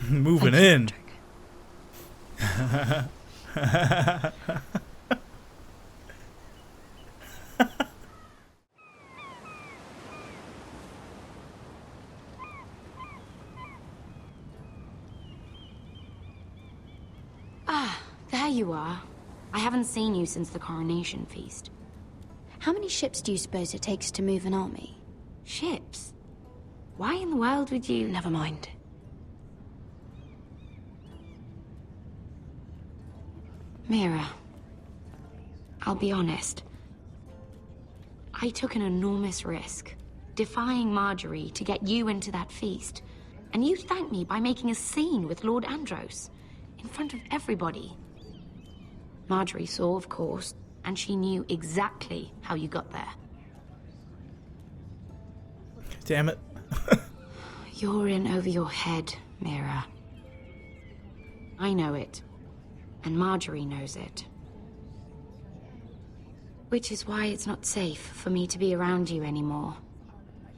Moving in. Ah, there you are. I haven't seen you since the coronation feast. How many ships do you suppose it takes to move an army? Ships? Why in the world would you... Never mind. Mira, I'll be honest. I took an enormous risk, defying Marjorie to get you into that feast. And you thanked me by making a scene with Lord Andros, in front of everybody. Marjorie saw, of course, and she knew exactly how you got there. Damn it. You're in over your head, Mira. I know it. And Marjorie knows it. Which is why it's not safe for me to be around you anymore.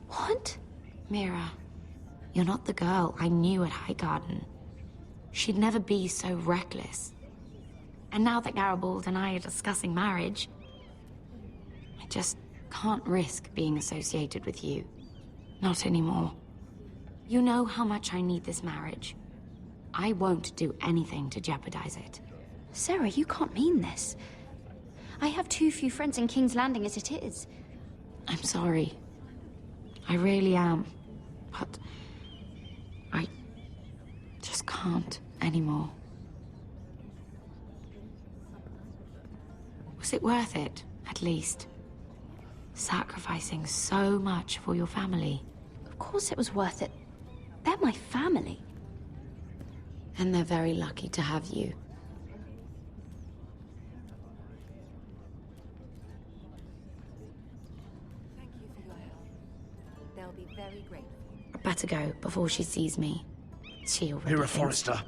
What? Mira, you're not the girl I knew at Highgarden. She'd never be so reckless. And now that Garibald and I are discussing marriage, I just can't risk being associated with you. Not anymore. You know how much I need this marriage. I won't do anything to jeopardize it. Sarah, you can't mean this. I have too few friends in King's Landing as it is. I'm sorry. I really am. But I just can't anymore. Was it worth it, at least? Sacrificing so much for your family. Of course it was worth it. They're my family. And they're very lucky to have you. Thank you for your help. They'll be very grateful. I better go before she sees me. She already Mira thinks... Forrester.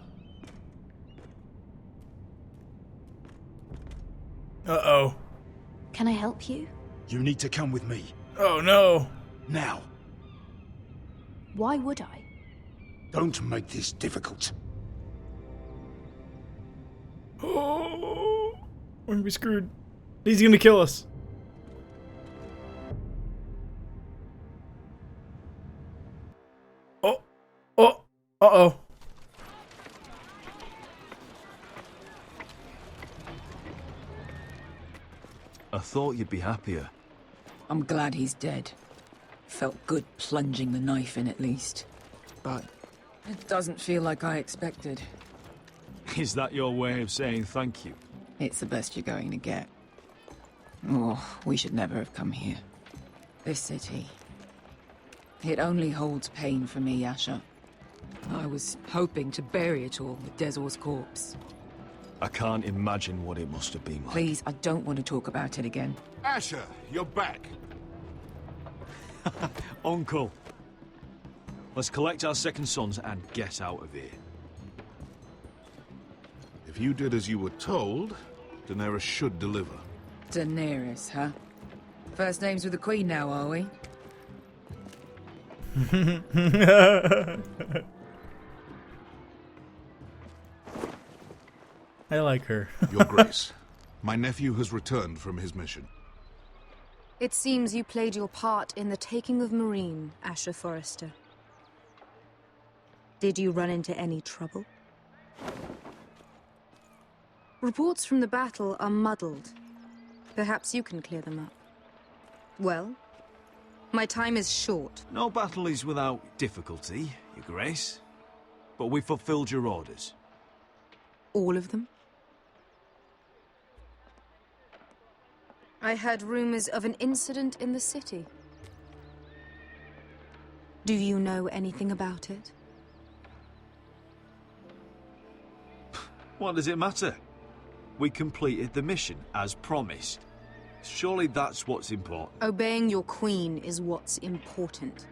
Uh-oh. Can I help you? You need to come with me. Oh, no. Now. Why would I? Don't make this difficult. Oh, we're gonna be screwed. He's gonna kill us. Oh, oh, uh-oh. I thought you'd be happier. I'm glad he's dead. Felt good plunging the knife in at least. But it doesn't feel like I expected. Is that your way of saying thank you? It's the best you're going to get. Oh, we should never have come here. This city. It only holds pain for me, Asher. I was hoping to bury it all with Dezor's corpse. I can't imagine what it must have been like. Please, I don't want to talk about it again. Asher, you're back. Uncle. Let's collect our second sons and get out of here. If you did as you were told, Daenerys should deliver. Daenerys, huh? First names with the Queen now, are we? I like her. Your Grace, my nephew has returned from his mission. It seems you played your part in the taking of Marine, Asher Forrester. Did you run into any trouble? Reports from the battle are muddled. Perhaps you can clear them up. Well, my time is short. No battle is without difficulty, Your Grace. But we fulfilled your orders. All of them? I heard rumors of an incident in the city. Do you know anything about it? What does it matter? We completed the mission, as promised. Surely that's what's important. Obeying your queen is what's important.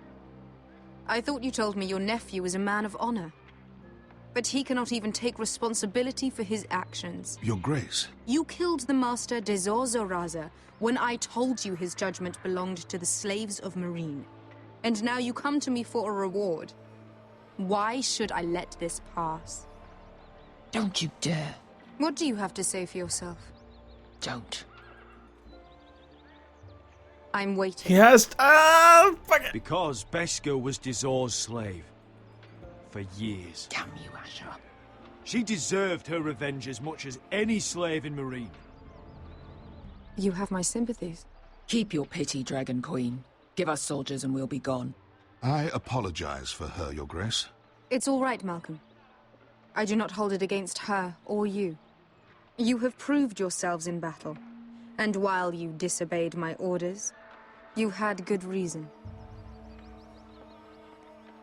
I thought you told me your nephew is a man of honor. But he cannot even take responsibility for his actions. Your Grace. You killed the master Dezor Zoraza when I told you his judgment belonged to the slaves of Marine. And now you come to me for a reward. Why should I let this pass? Don't you dare. What do you have to say for yourself? Don't. I'm He waiting. has. Fuck it. Because Beskha was Dizor's slave. For years. Damn you, Asher. She deserved her revenge as much as any slave in Marine. You have my sympathies. Keep your pity, Dragon Queen. Give us soldiers and we'll be gone. I apologize for her, Your Grace. It's all right, Malcolm. I do not hold it against her or you. You have proved yourselves in battle. And while you disobeyed my orders, you had good reason.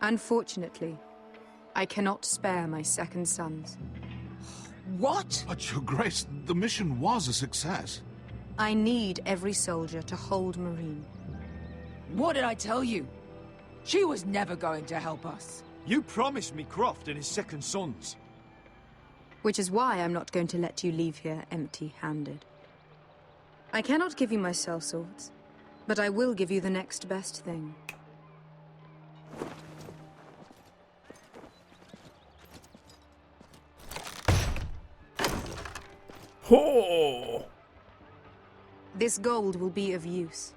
Unfortunately, I cannot spare my second sons. What? But, Your Grace, the mission was a success. I need every soldier to hold Marine. What did I tell you? She was never going to help us. You promised me Croft and his second sons. Which is why I'm not going to let you leave here empty-handed. I cannot give you my sellswords, but I will give you the next best thing. Oh. This gold will be of use.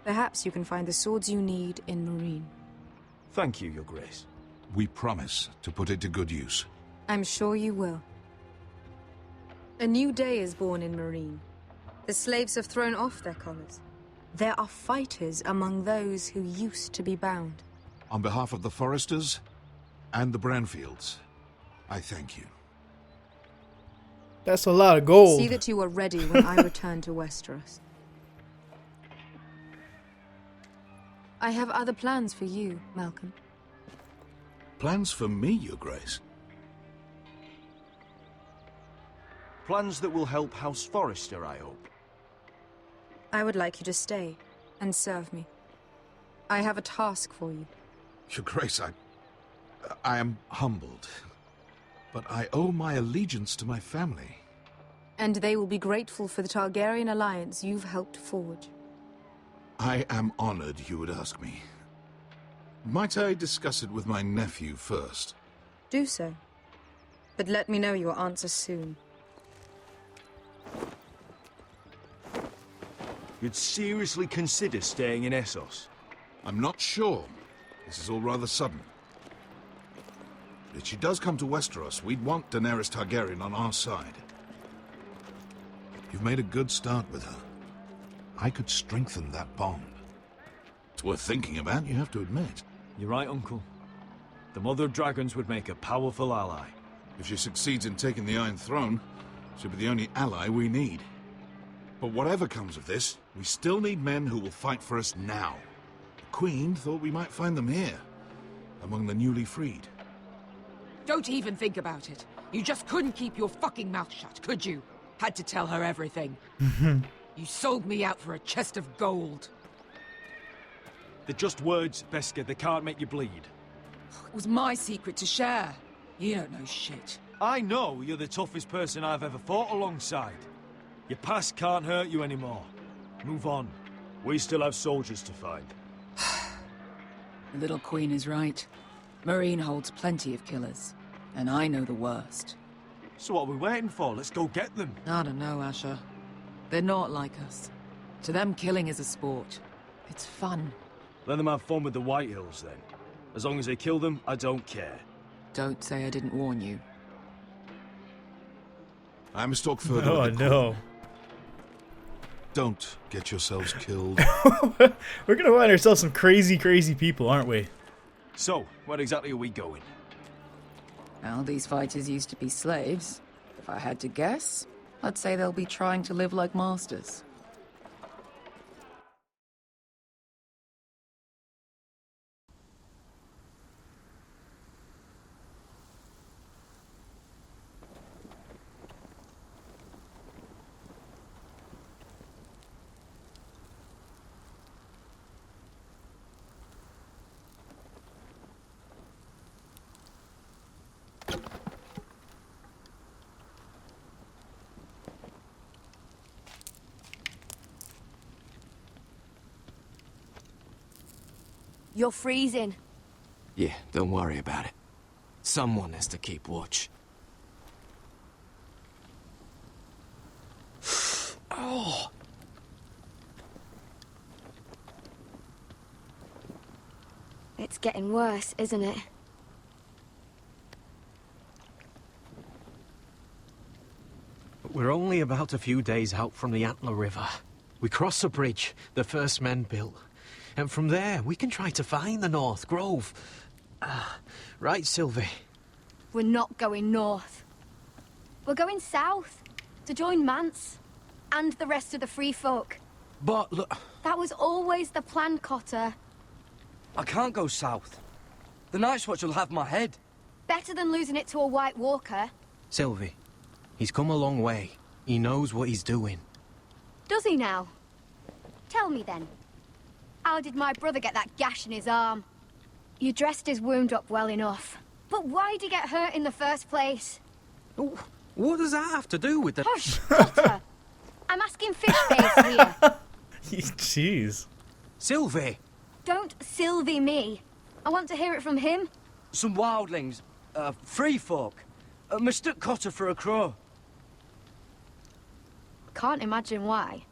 Perhaps you can find the swords you need in Marine. Thank you, Your Grace. We promise to put it to good use. I'm sure you will. A new day is born in Marine. The slaves have thrown off their collars. There are fighters among those who used to be bound. On behalf of the Foresters and the Branfields, I thank you. That's a lot of gold. See that you are ready when I return to Westeros. I have other plans for you, Malcolm. Plans for me, Your Grace? Plans that will help House Forrester, I hope. I would like you to stay and serve me. I have a task for you. Your Grace, I am humbled. But I owe my allegiance to my family. And they will be grateful for the Targaryen alliance you've helped forge. I am honored you would ask me. Might I discuss it with my nephew first? Do so. But let me know your answer soon. You'd seriously consider staying in Essos? I'm not sure. This is all rather sudden. If she does come to Westeros, we'd want Daenerys Targaryen on our side. You've made a good start with her. I could strengthen that bond. It's worth thinking about, you have to admit. You're right, Uncle. The Mother of Dragons would make a powerful ally. If she succeeds in taking the Iron Throne, she'll be the only ally we need. But whatever comes of this, we still need men who will fight for us now. The Queen thought we might find them here, among the newly freed. Don't even think about it. You just couldn't keep your fucking mouth shut, could you? Had to tell her everything. You sold me out for a chest of gold. They're just words, Beskha. They can't make you bleed. It was my secret to share. You don't know shit. I know you're the toughest person I've ever fought alongside. Your past can't hurt you anymore. Move on. We still have soldiers to find. The little queen is right. Marine holds plenty of killers. And I know the worst. So what are we waiting for? Let's go get them. I don't know, Asher. They're not like us. To them, killing is a sport. It's fun. Let them have fun with the White Hills, then. As long as they kill them, I don't care. Don't say I didn't warn you. I must talk further Oh with the no. Queen. Don't get yourselves killed. We're gonna find ourselves some crazy, crazy people, aren't we? So, where exactly are we going? Well, these fighters used to be slaves. If I had to guess, I'd say they'll be trying to live like masters. You're freezing. Yeah, don't worry about it. Someone has to keep watch. Oh! It's getting worse, isn't it? We're only about a few days out from the Antler River. We cross the bridge the first men built. And from there, we can try to find the North Grove. Right, Sylvie? We're not going north. We're going south, to join Mance, and the rest of the free folk. But look... That was always the plan, Cotter. I can't go south. The Night's Watch will have my head. Better than losing it to a White Walker. Sylvie, he's come a long way. He knows what he's doing. Does he now? Tell me then. How did my brother get that gash in his arm? You dressed his wound up well enough. But why'd he get hurt in the first place? Oh, what does that have to do with the... Hush, Cotter! I'm asking Fishface here. Jeez. Sylvie! Don't Sylvie me. I want to hear it from him. Some wildlings, free folk, mistook Cotter for a crow. Can't imagine why.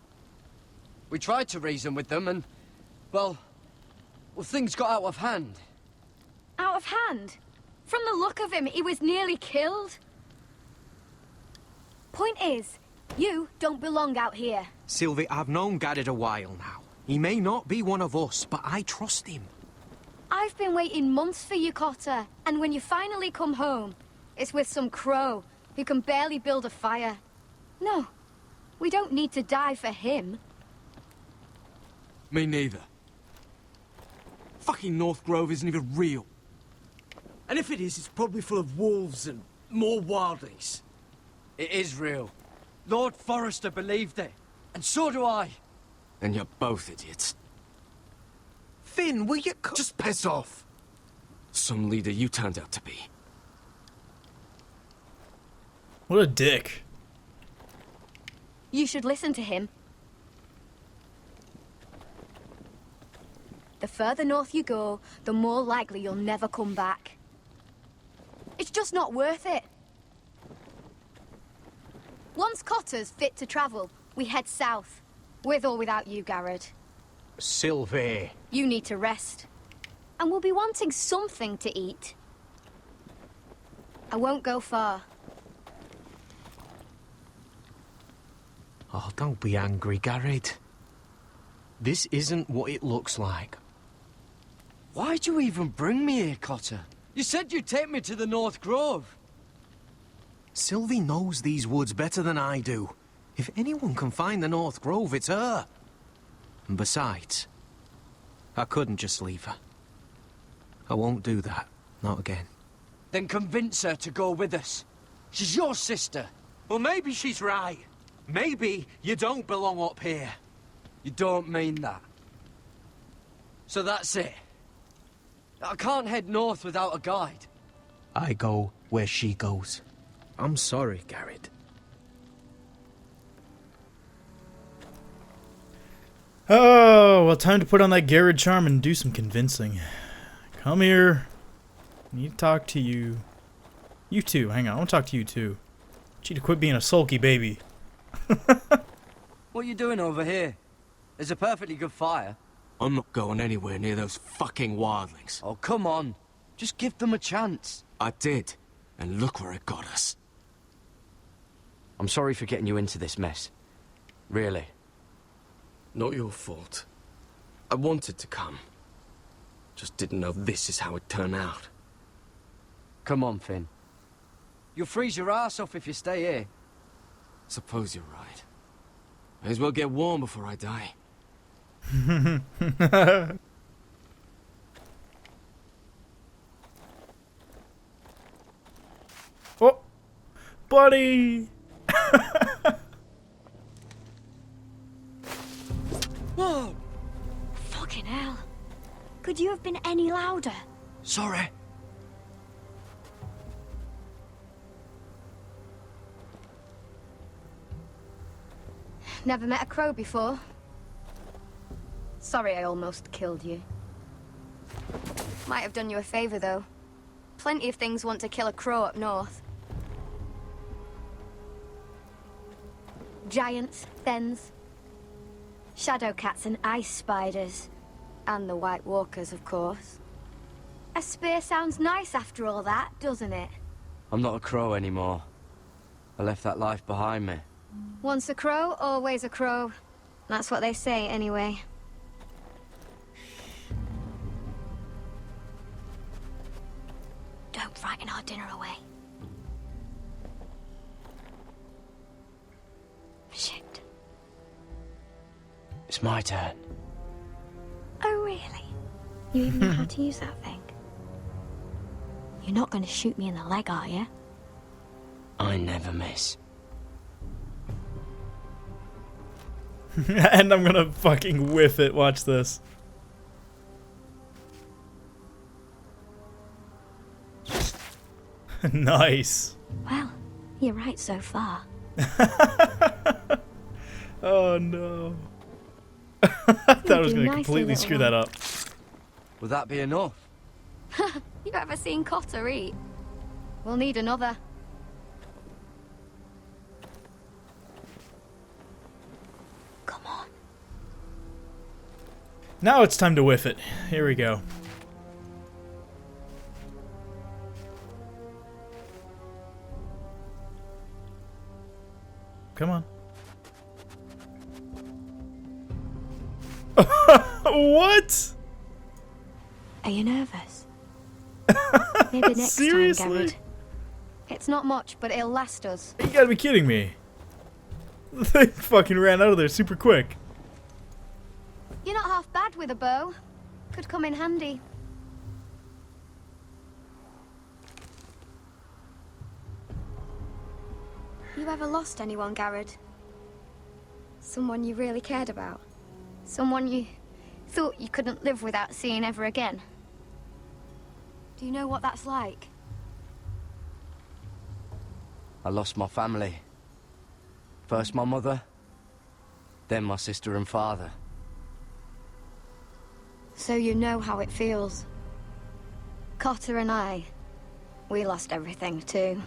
We tried to reason with them and, well, things got out of hand. Out of hand? From the look of him, he was nearly killed. Point is, you don't belong out here. Sylvie, I've known Garrett a while now. He may not be one of us, but I trust him. I've been waiting months for you, Cotter, and when you finally come home, it's with some crow who can barely build a fire. No, we don't need to die for him. Me neither. Fucking North Grove isn't even real. And if it is, it's probably full of wolves and more wildlings. It is real. Lord Forrester believed it, and so do I. And you're both idiots. Finn, will you Just piss off! Some leader you turned out to be. What a dick. You should listen to him. The further north you go, the more likely you'll never come back. It's just not worth it. Once Cotter's fit to travel, we head south. With or without you, Garrett. Sylvie. You need to rest. And we'll be wanting something to eat. I won't go far. Oh, don't be angry, Garrett. This isn't what it looks like. Why'd you even bring me here, Cotter? You said you'd take me to the North Grove. Sylvie knows these woods better than I do. If anyone can find the North Grove, it's her. And besides, I couldn't just leave her. I won't do that. Not again. Then convince her to go with us. She's your sister. Well, maybe she's right. Maybe you don't belong up here. You don't mean that. So that's it. I can't head north without a guide. I go where she goes. I'm sorry, Garrett. Oh, well, time to put on that Garrett charm and do some convincing. Come here. I need to talk to you. You too. Hang on. I want to talk to you too. I want you to quit being a sulky baby. What are you doing over here? There's a perfectly good fire. I'm not going anywhere near those fucking wildlings. Oh, come on. Just give them a chance. I did, and look where it got us. I'm sorry for getting you into this mess. Really. Not your fault. I wanted to come. Just didn't know this is how it'd turn out. Come on, Finn. You'll freeze your ass off if you stay here. Suppose you're right. May as well get warm before I die. Oh, buddy. Whoa! Fucking hell. Could you have been any louder? Sorry. Never met a crow before. Sorry I almost killed you. Might have done you a favor, though. Plenty of things want to kill a crow up north. Giants, thens, shadow cats and ice spiders. And the White Walkers, of course. A spear sounds nice after all that, doesn't it? I'm not a crow anymore. I left that life behind me. Once a crow, always a crow. That's what they say, anyway. Don't frighten our dinner away. Shit. It's my turn. Oh, really? You even know how to use that thing? You're not going to shoot me in the leg, are you? I never miss. And I'm gonna fucking whiff it. Watch this. Nice. Well, you're right so far. Oh no. I thought I was gonna completely screw that up. Would that be enough? You ever seen Cotter eat? We'll need another. Come on. Now it's time to whiff it. Here we go. Come on. What? Are you nervous? Maybe next Seriously? time, Garrett. It's not much, but it'll last us. You gotta be kidding me. They fucking ran out of there super quick. You're not half bad with a bow. Could come in handy. You ever lost anyone, Garrett? Someone you really cared about? Someone you thought you couldn't live without seeing ever again? Do you know what that's like? I lost my family. First my mother, then my sister and father. So you know how it feels. Cotter and I, we lost everything too.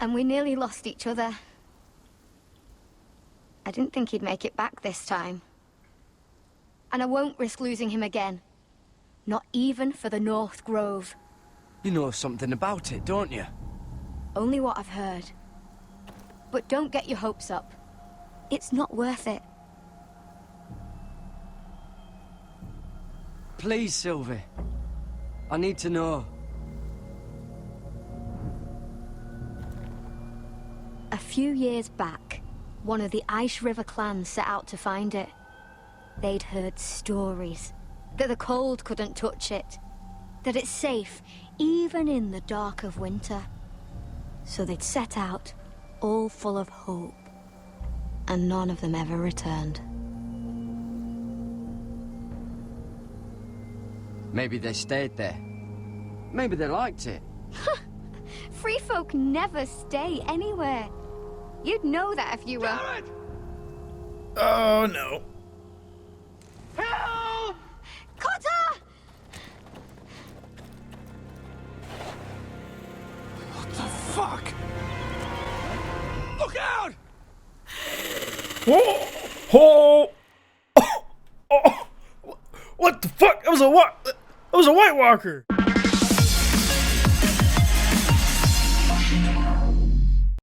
And we nearly lost each other. I didn't think he'd make it back this time. And I won't risk losing him again. Not even for the North Grove. You know something about it, don't you? Only what I've heard. But don't get your hopes up. It's not worth it. Please, Sylvie. I need to know. A few years back, one of the Ice River clans set out to find it. They'd heard stories that the cold couldn't touch it, that it's safe even in the dark of winter. So they'd set out, all full of hope, and none of them ever returned. Maybe they stayed there. Maybe they liked it. Free folk never stay anywhere. You'd know that if you were... Garrett! Oh no. Help! Cotter! What the fuck? Look out! Whoa! Oh! Oh! Oh! What the fuck? That was a what? That was a White Walker.